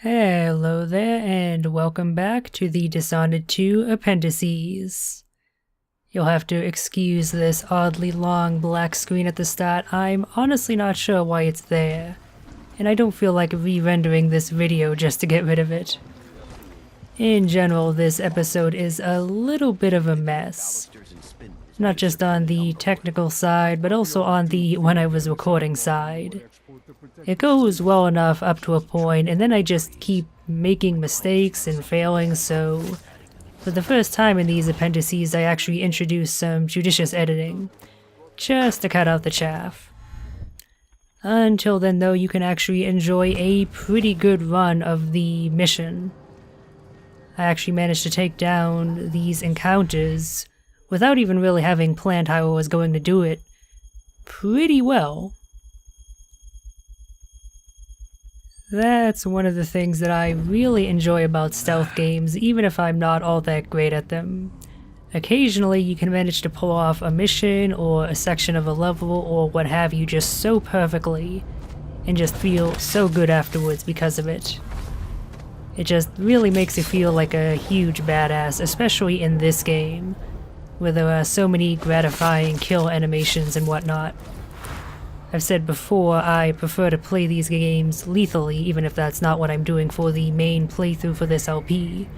Hello there, and welcome back to the Dishonored 2 appendices. You'll have to excuse this oddly long black screen at the start. I'm honestly not sure why it's there, and I don't feel like re-rendering this video just to get rid of it. In general, this episode is a little bit of a mess. Not just on the technical side, but also on the when I was recording side. It goes well enough up to a point, and then I just keep making mistakes and failing, so for the first time in these appendices I actually introduced some judicious editing, just to cut out the chaff. Until then though, you can actually enjoy a pretty good run of the mission. I actually managed to take down these encounters without even really having planned how I was going to do it pretty well. That's one of the things that I really enjoy about stealth games, even if I'm not all that great at them. Occasionally you can manage to pull off a mission or a section of a level or what have you just so perfectly, and just feel so good afterwards because of it. It just really makes you feel like a huge badass, especially in this game, where there are so many gratifying kill animations and whatnot. I've said before, I prefer to play these games lethally, even if that's not what I'm doing for the main playthrough for this LP.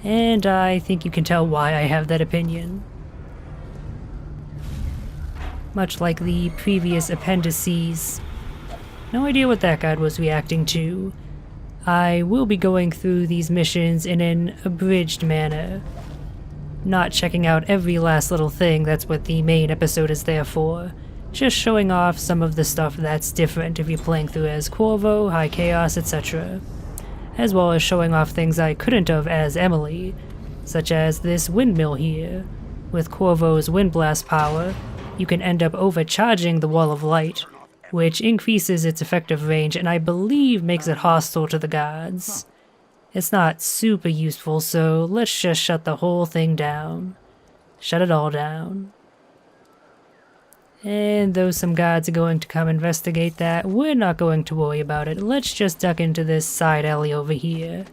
And I think you can tell why I have that opinion. Much like the previous appendices, no idea what that guy was reacting to. I will be going through these missions in an abridged manner. Not checking out every last little thing, that's what the main episode is there for. Just showing off some of the stuff that's different if you're playing through as Corvo, High Chaos, etc. As well as showing off things I couldn't have as Emily, such as this windmill here. With Corvo's Wind Blast power, you can end up overcharging the Wall of Light, which increases its effective range and I believe makes it hostile to the gods. It's not super useful, so let's just shut the whole thing down. Shut it all down. And though some gods are going to come investigate that, we're not going to worry about it. Let's just duck into this side alley over here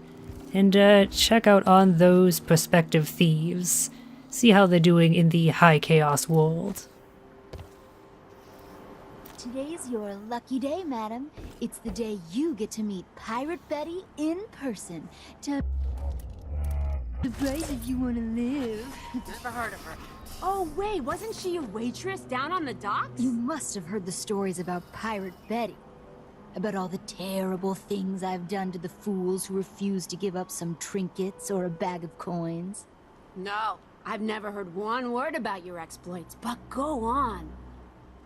and check out on those prospective thieves. See how they're doing in the High Chaos world. Today's your lucky day, madam. It's the day you get to meet Pirate Betty in person. The price if you want to live. Never heard of her. Oh wait, wasn't she a waitress down on the docks? You must have heard the stories about Pirate Betty. About all the terrible things I've done to the fools who refuse to give up some trinkets or a bag of coins. No, I've never heard one word about your exploits, but go on.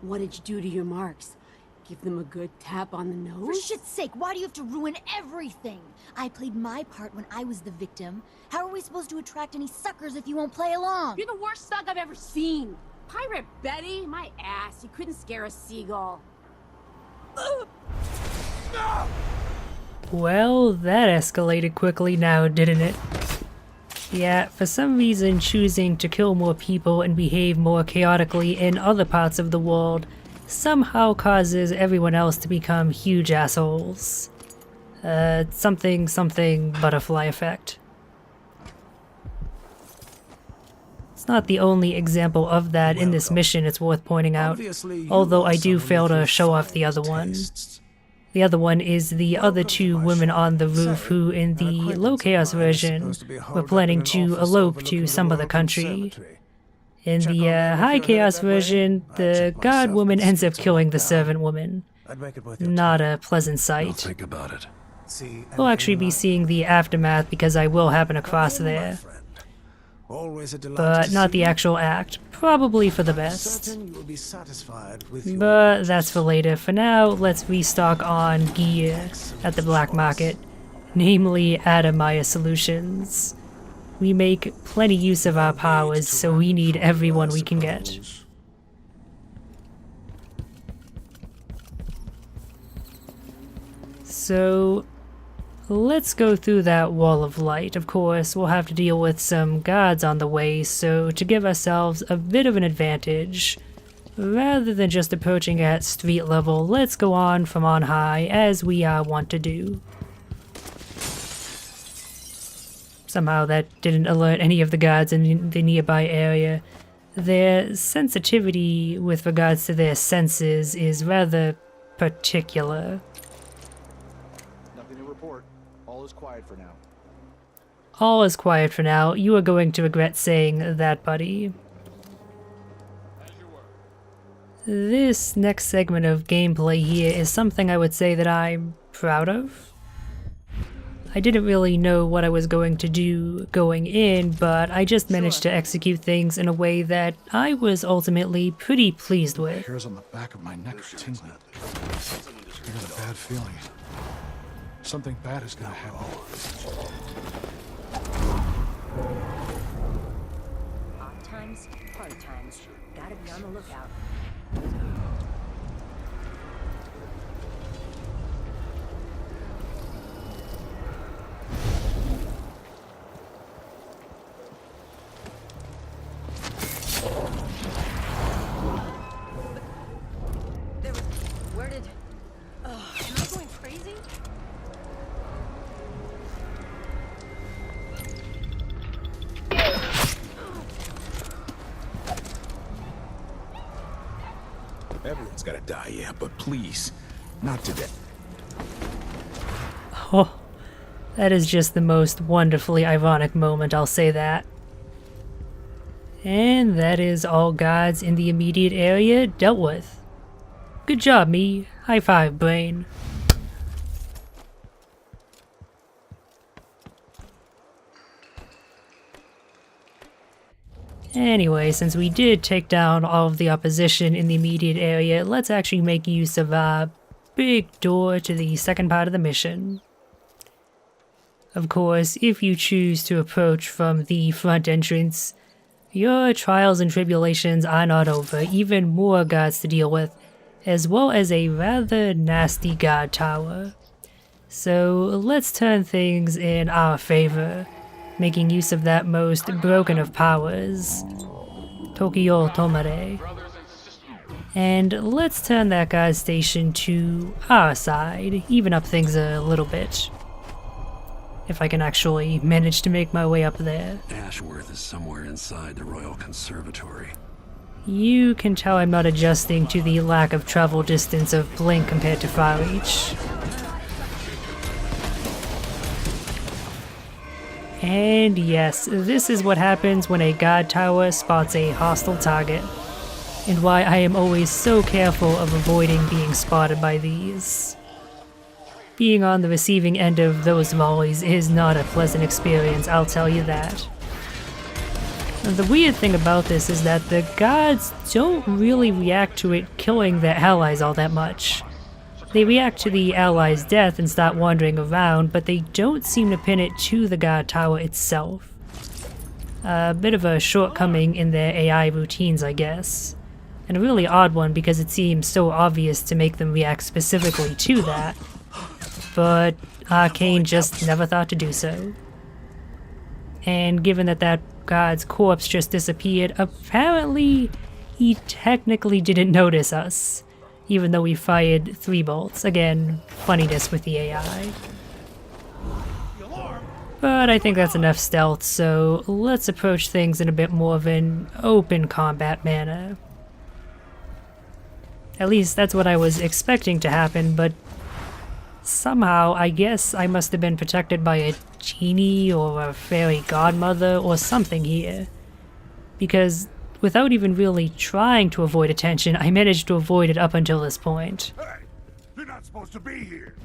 What did you do to your marks? Give them a good tap on the nose? For shit's sake, why do you have to ruin everything? I played my part when I was the victim. How are we supposed to attract any suckers if you won't play along? You're the worst thug I've ever seen. Pirate Betty, my ass. You couldn't scare a seagull. Well, that escalated quickly now, didn't it? Yeah, for some reason choosing to kill more people and behave more chaotically in other parts of the world somehow causes everyone else to become huge assholes. Something butterfly effect. It's not the only example of that in this mission, it's worth pointing out, although I do fail to show off the other one. The other one is the other two women on the roof who, in the Low Chaos version, were planning to elope to some other country. In the High Chaos version, the god woman ends up killing the servant woman. Not a pleasant sight. We'll actually be seeing the aftermath because I will happen across there. But not the actual act, probably for the best. But that's for later. For now, let's restock on gear at the black market, namely Adamaya Solutions. We make plenty use of our powers, so we need everyone we can get. So let's go through that wall of light. Of course, we'll have to deal with some guards on the way, so to give ourselves a bit of an advantage, rather than just approaching at street level, let's go on from on high, as we want to do. Somehow that didn't alert any of the guards in the nearby area. Their sensitivity with regards to their senses is rather particular. Nothing to report. All is quiet for now. All is quiet for now. You are going to regret saying that, buddy. This next segment of gameplay here is something I would say that I'm proud of. I didn't really know what I was going to do going in, but I just managed to execute things in a way that I was ultimately pretty pleased with. Hairs on the back of my neck are tingling. I got a bad feeling. Something bad is gonna happen. Odd times, hard times. Gotta be on the lookout. Where did... am I going crazy? Everyone's gotta die, yeah, but please, not today. Oh, that is just the most wonderfully ironic moment, I'll say that. And that is all guards in the immediate area dealt with. Good job, me. High five, brain. Anyway, since we did take down all of the opposition in the immediate area, let's actually make use of our big door to the second part of the mission. Of course, if you choose to approach from the front entrance, your trials and tribulations are not over. Even more guards to deal with, as well as a rather nasty guard tower. So let's turn things in our favor, making use of that most broken of powers, Tokyo Tomare. And let's turn that guard station to our side, even up things a little bit. If I can actually manage to make my way up there. Ashworth is somewhere inside the Royal Conservatory. You can tell I'm not adjusting to the lack of travel distance of Blink compared to Farreach. And yes, this is what happens when a guard tower spots a hostile target, and why I am always so careful of avoiding being spotted by these. Being on the receiving end of those volleys is not a pleasant experience, I'll tell you that. The weird thing about this is that the guards don't really react to it killing their allies all that much. They react to the allies' death and start wandering around, but they don't seem to pin it to the guard tower itself. A bit of a shortcoming in their AI routines, I guess. And a really odd one because it seems so obvious to make them react specifically to that. But Arcane just never thought to do so. And given that that guard's corpse just disappeared, apparently he technically didn't notice us, even though we fired 3 bolts. Again, funniness with the AI. But I think that's enough stealth, so let's approach things in a bit more of an open combat manner. At least that's what I was expecting to happen, but somehow I guess I must have been protected by a genie or a fairy godmother or something here. Because without even really trying to avoid attention, I managed to avoid it up until this point. Hey, you're not supposed to be here.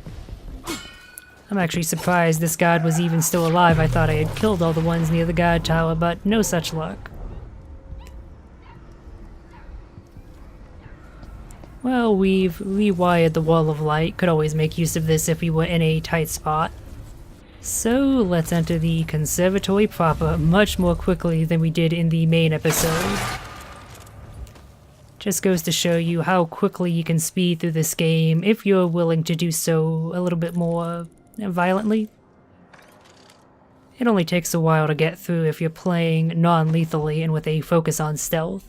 I'm actually surprised this guard was even still alive. I thought I had killed all the ones near the guard tower, but no such luck. Well, we've rewired the wall of light. Could always make use of this if we were in a tight spot. So let's enter the conservatory proper much more quickly than we did in the main episode. Just goes to show you how quickly you can speed through this game if you're willing to do so a little bit more violently. It only takes a while to get through if you're playing non-lethally and with a focus on stealth.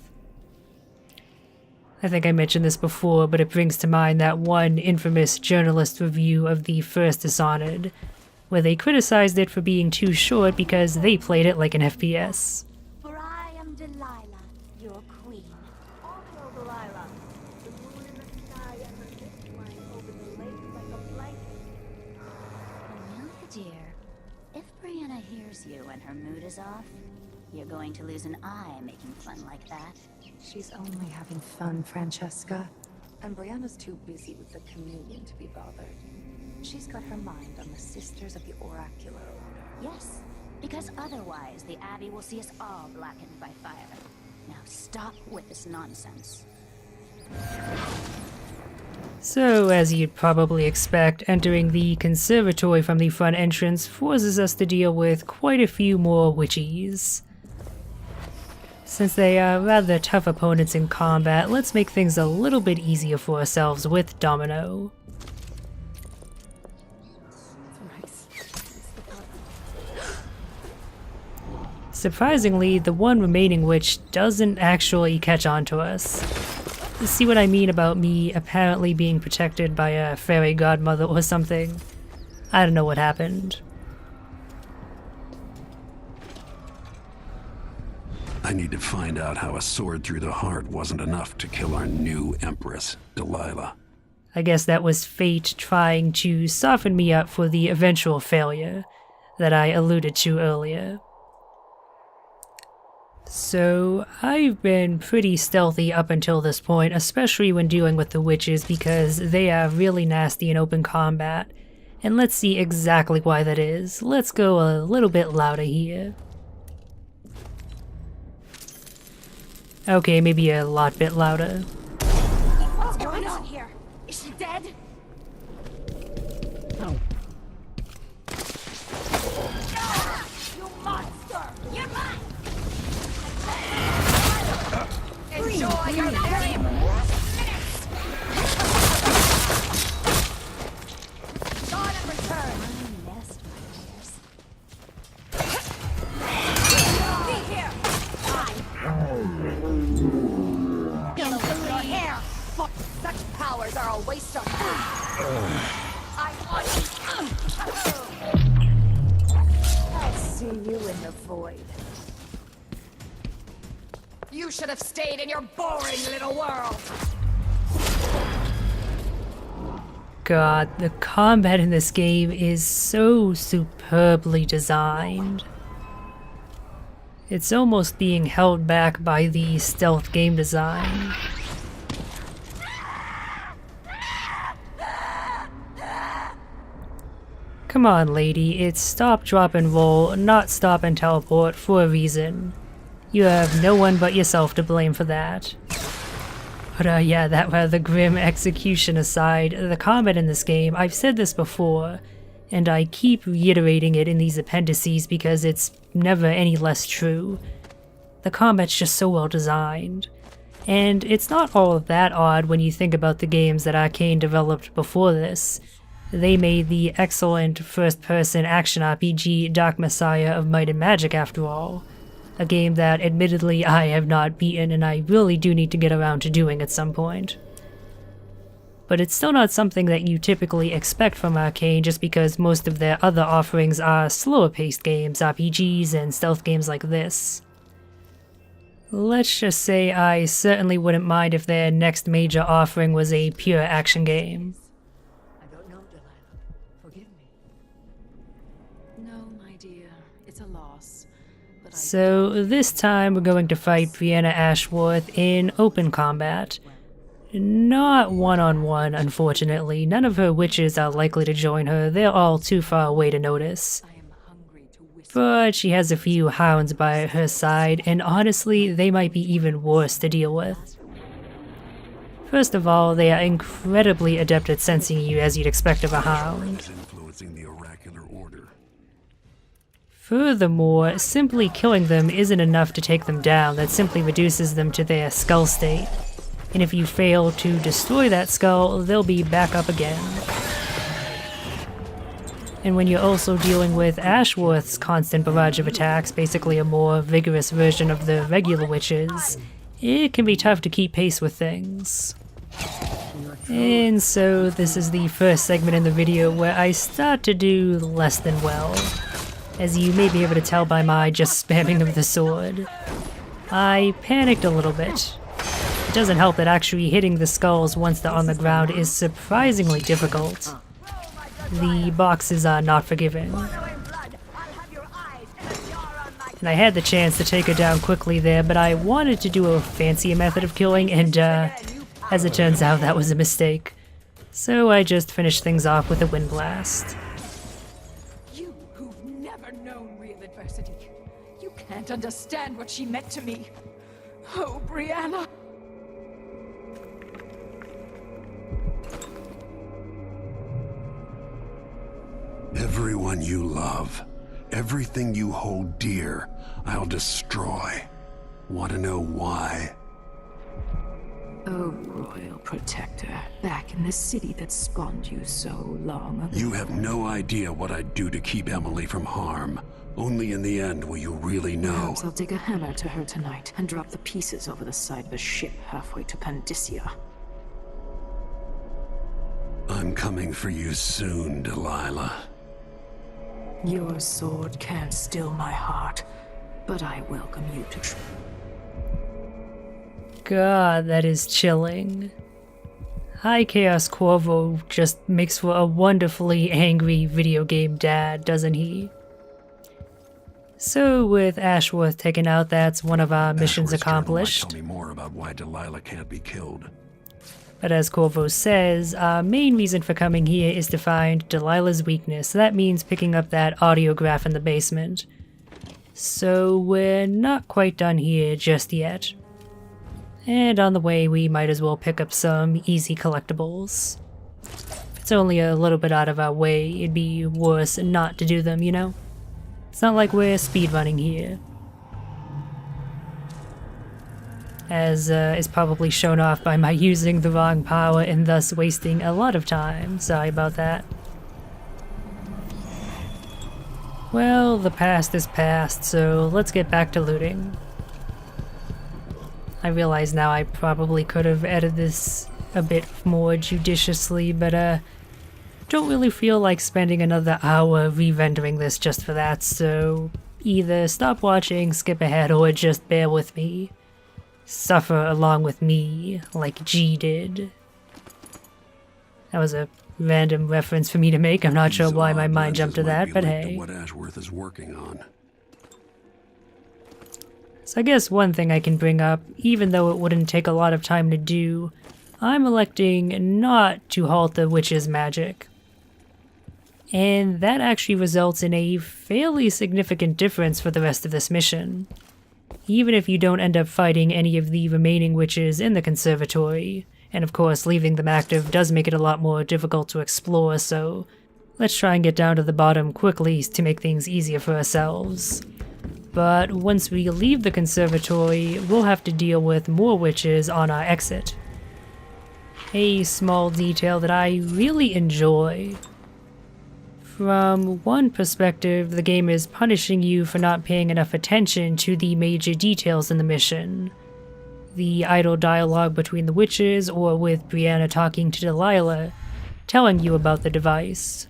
I think I mentioned this before, but it brings to mind that one infamous journalist review of the first Dishonored, where they criticized it for being too short because they played it like an FPS. For I am Delilah, your queen. Also, Delilah, the moon in the sky and the mist flying over the lake like a blanket. Amelia, dear, if Brianna hears you and her mood is off, you're going to lose an eye making fun like that. She's only having fun, Francesca. And Brianna's too busy with the communion to be bothered. She's got her mind on the Sisters of the Oracular Order. Yes, because otherwise the Abbey will see us all blackened by fire. Now stop with this nonsense. So, as you'd probably expect, entering the conservatory from the front entrance forces us to deal with quite a few more witchies. Since they are rather tough opponents in combat, let's make things a little bit easier for ourselves with Domino. Surprisingly, the one remaining witch doesn't actually catch on to us. See what I mean about me apparently being protected by a fairy godmother or something? I don't know what happened. I need to find out how a sword through the heart wasn't enough to kill our new empress, Delilah. I guess that was fate trying to soften me up for the eventual failure that I alluded to earlier. So, I've been pretty stealthy up until this point, especially when dealing with the witches because they are really nasty in open combat. And let's see exactly why that is. Let's go a little bit louder here. Okay, maybe a lot bit louder. What's going on here? Is she dead? You monster! You're mine! Enjoy your very last minutes! Gone and return! Nest, Be here! Your hair! Such powers are a waste of food! I want I'll see you in the void. You should have stayed in your boring little world! God, the combat in this game is so superbly designed. It's almost being held back by the stealth game design. Come on, lady, it's stop, drop, and roll, not stop and teleport for a reason. You have no one but yourself to blame for that. But yeah, that rather grim execution aside, the combat in this game, I've said this before, and I keep reiterating it in these appendices because it's never any less true. The combat's just so well designed. And it's not all that odd when you think about the games that Arcane developed before this. They made the excellent first-person action RPG Dark Messiah of Might and Magic after all. A game that admittedly I have not beaten and I really do need to get around to doing at some point. But it's still not something that you typically expect from Arcane just because most of their other offerings are slower paced games, RPGs, and stealth games like this. Let's just say I certainly wouldn't mind if their next major offering was a pure action game. I don't know, Delilah. Forgive me. No, my dear. It's a loss. But So this time we're going to fight Brianna Ashworth in open combat. Not one-on-one, unfortunately. None of her witches are likely to join her, they're all too far away to notice. I am hungry to whisper. But she has a few hounds by her side, and honestly, they might be even worse to deal with. First of all, they are incredibly adept at sensing you as you'd expect of a hound. Is influencing the oracular order. Furthermore, simply killing them isn't enough to take them down, that simply reduces them to their skull state. And if you fail to destroy that skull, they'll be back up again. And when you're also dealing with Ashworth's constant barrage of attacks, basically a more vigorous version of the regular witches, it can be tough to keep pace with things. And so this is the first segment in the video where I start to do less than well. As you may be able to tell by my just spamming of the sword. I panicked a little bit. It doesn't help that actually hitting the skulls once they're on the ground is surprisingly difficult. The boxes are not forgiving. And I had the chance to take her down quickly there, but I wanted to do a fancier method of killing, and as it turns out, that was a mistake. So I just finished things off with a wind blast. You who've never known real adversity. You can't understand what she meant to me. Oh, Brianna. Everyone you love, everything you hold dear, I'll destroy. Want to know why? Oh, Royal Protector, back in the city that spawned you so long ago. You have no idea what I'd do to keep Emily from harm. Only in the end will you really know. Perhaps I'll take a hammer to her tonight and drop the pieces over the side of a ship halfway to Pandysia. I'm coming for you soon, Delilah. Your sword can't still my heart, but I welcome you to God, that is chilling. High Chaos Corvo just makes for a wonderfully angry video game dad, doesn't he? So with Ashworth taken out, that's one of our missions Ashworth's journal might accomplished. tell me more about why Delilah can't be killed. But as Corvo says, our main reason for coming here is to find Delilah's weakness. That means picking up that audiograph in the basement. So we're not quite done here just yet. And on the way, we might as well pick up some easy collectibles. If it's only a little bit out of our way, it'd be worse not to do them, you know? It's not like we're speedrunning here. As is probably shown off by my using the wrong power and thus wasting a lot of time. Sorry about that. Well, the past is past, so let's get back to looting. I realize now I probably could have edited this a bit more judiciously, but don't really feel like spending another hour re-rendering this just for that, so either stop watching, skip ahead, or just bear with me. Suffer along with me, like G did. That was a random reference for me to make. I'm not sure why my mind jumped to that, but hey. What Ashworth is working on. So I guess one thing I can bring up, even though it wouldn't take a lot of time to do, I'm electing not to halt the witch's magic. And that actually results in a fairly significant difference for the rest of this mission. Even if you don't end up fighting any of the remaining witches in the conservatory, and of course leaving them active does make it a lot more difficult to explore, so let's try and get down to the bottom quickly to make things easier for ourselves. But once we leave the conservatory, we'll have to deal with more witches on our exit. A small detail that I really enjoy. From one perspective, the game is punishing you for not paying enough attention to the major details in the mission. The idle dialogue between the witches, or with Brianna talking to Delilah, telling you about the device.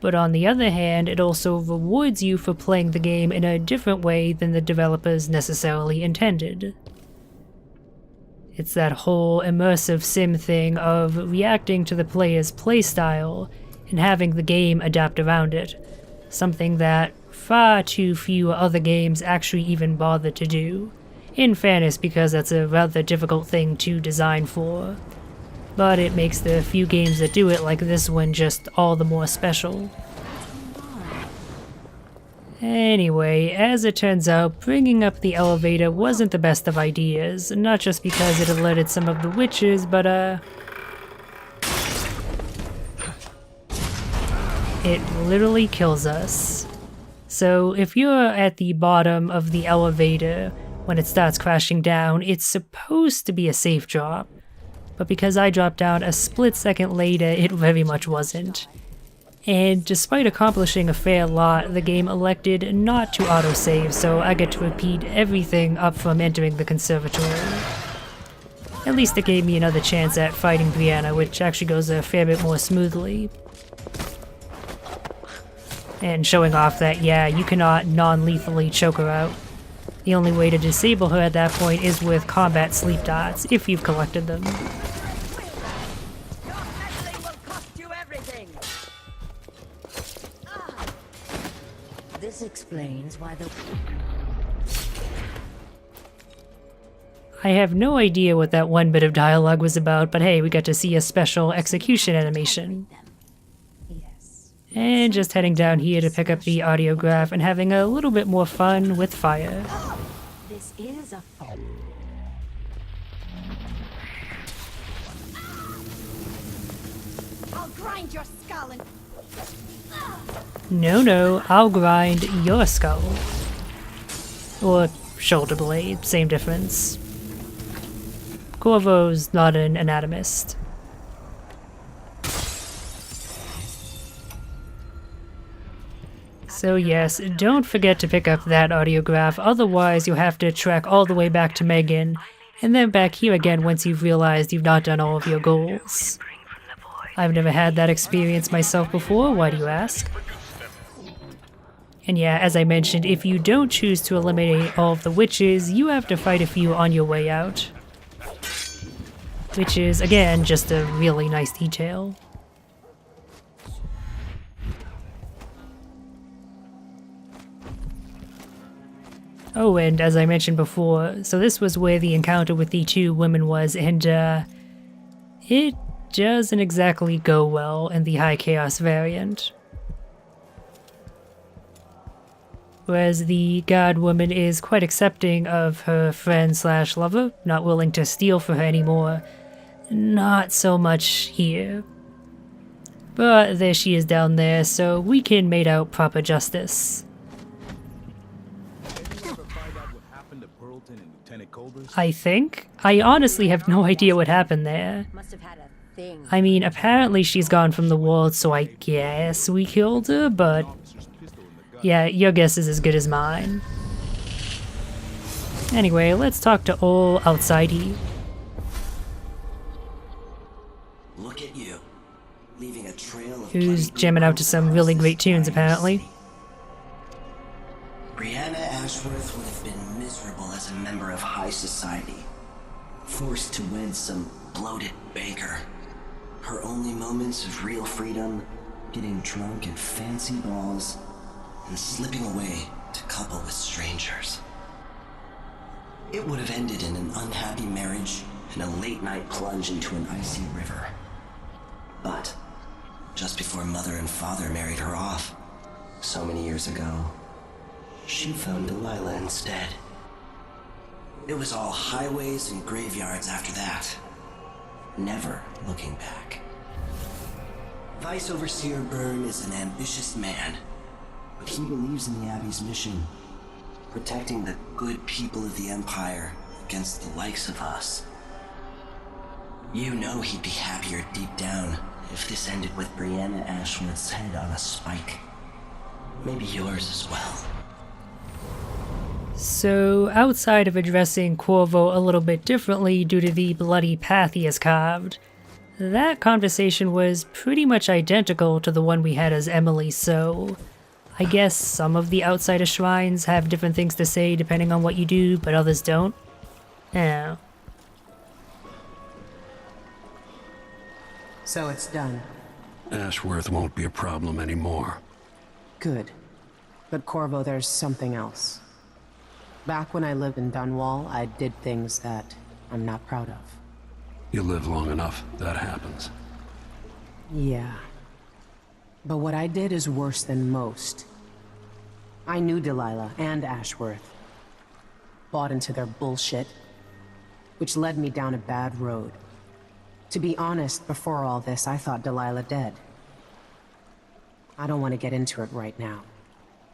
But on the other hand, it also rewards you for playing the game in a different way than the developers necessarily intended. It's that whole immersive sim thing of reacting to the player's playstyle and having the game adapt around it, something that far too few other games actually even bother to do, in fairness because that's a rather difficult thing to design for. But it makes the few games that do it like this one just all the more special. Anyway, as it turns out, bringing up the elevator wasn't the best of ideas, not just because it alerted some of the witches, but it literally kills us. So if you're at the bottom of the elevator when it starts crashing down, it's supposed to be a safe drop. But because I dropped down a split second later, it very much wasn't. And despite accomplishing a fair lot, the game elected not to autosave, so I get to repeat everything up from entering the conservatory. At least it gave me another chance at fighting Brianna, which actually goes a fair bit more smoothly. And showing off that, yeah, you cannot non-lethally choke her out. The only way to disable her at that point is with combat sleep dots, if you've collected them. This explains why the... I have no idea what that one bit of dialogue was about, but hey, we got to see a special execution animation. And just heading down here to pick up the audiograph and having a little bit more fun with fire. This is a... I'll grind your skull and... No, I'll grind your skull. Or shoulder blade, same difference. Corvo's not an anatomist. So yes, don't forget to pick up that audiograph, otherwise you'll have to trek all the way back to Megan, and then back here again once you've realized you've not done all of your goals. I've never had that experience myself before, why do you ask? And yeah, as I mentioned, if you don't choose to eliminate all of the witches, you have to fight a few on your way out. Which is, again, just a really nice detail. Oh, and as I mentioned before, so this was where the encounter with the two women was, and it doesn't exactly go well in the High Chaos variant. Whereas the God woman is quite accepting of her friend slash lover, not willing to steal for her anymore. Not so much here. But there she is down there, so we can mete out proper justice. I think? I honestly have no idea what happened there. Must have had a thing. I mean, apparently she's gone from the world, so I guess we killed her, but... yeah, your guess is as good as mine. Anyway, let's talk to ol' Outsidey. Look at you, leaving a trail of Who's jamming out to some really great tunes, apparently. Brianna Ashworth would have been miserable as a member of high society, forced to wed some bloated banker. Her only moments of real freedom, getting drunk at fancy balls, and slipping away to couple with strangers. It would have ended in an unhappy marriage and a late-night plunge into an icy river. But just before mother and father married her off, so many years ago, she found Delilah instead. It was all highways and graveyards after that, never looking back. Vice Overseer Byrne is an ambitious man, but he believes in the Abbey's mission, protecting the good people of the Empire against the likes of us. You know he'd be happier deep down if this ended with Brianna Ashworth's head on a spike. Maybe yours as well. So, outside of addressing Corvo a little bit differently due to the bloody path he has carved, that conversation was pretty much identical to the one we had as Emily, so I guess some of the outsider shrines have different things to say depending on what you do, but others don't. Yeah. So it's done. Ashworth won't be a problem anymore. Good. But Corvo, there's something else. Back when I lived in Dunwall, I did things that I'm not proud of. You live long enough, that happens. Yeah. But what I did is worse than most. I knew Delilah and Ashworth. Bought into their bullshit, which led me down a bad road. To be honest, before all this, I thought Delilah dead. I don't want to get into it right now,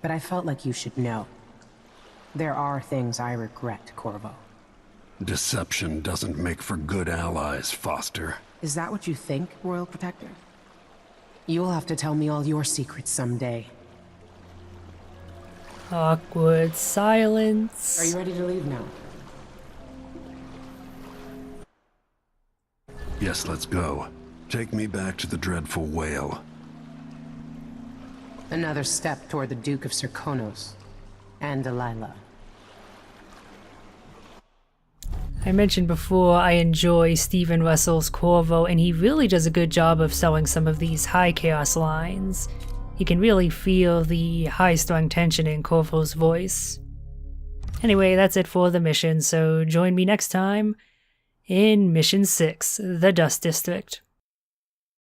but I felt like you should know. There are things I regret, Corvo. Deception doesn't make for good allies, Foster. Is that what you think, Royal Protector? You'll have to tell me all your secrets someday. Awkward silence. Are you ready to leave now? Yes, let's go. Take me back to the dreadful whale. Another step toward the Duke of Serkonos and Delilah. I mentioned before I enjoy Stephen Russell's Corvo, and he really does a good job of selling some of these high chaos lines. You can really feel the high-strung tension in Corvo's voice. Anyway, that's it for the mission, so join me next time in Mission 6, the Dust District.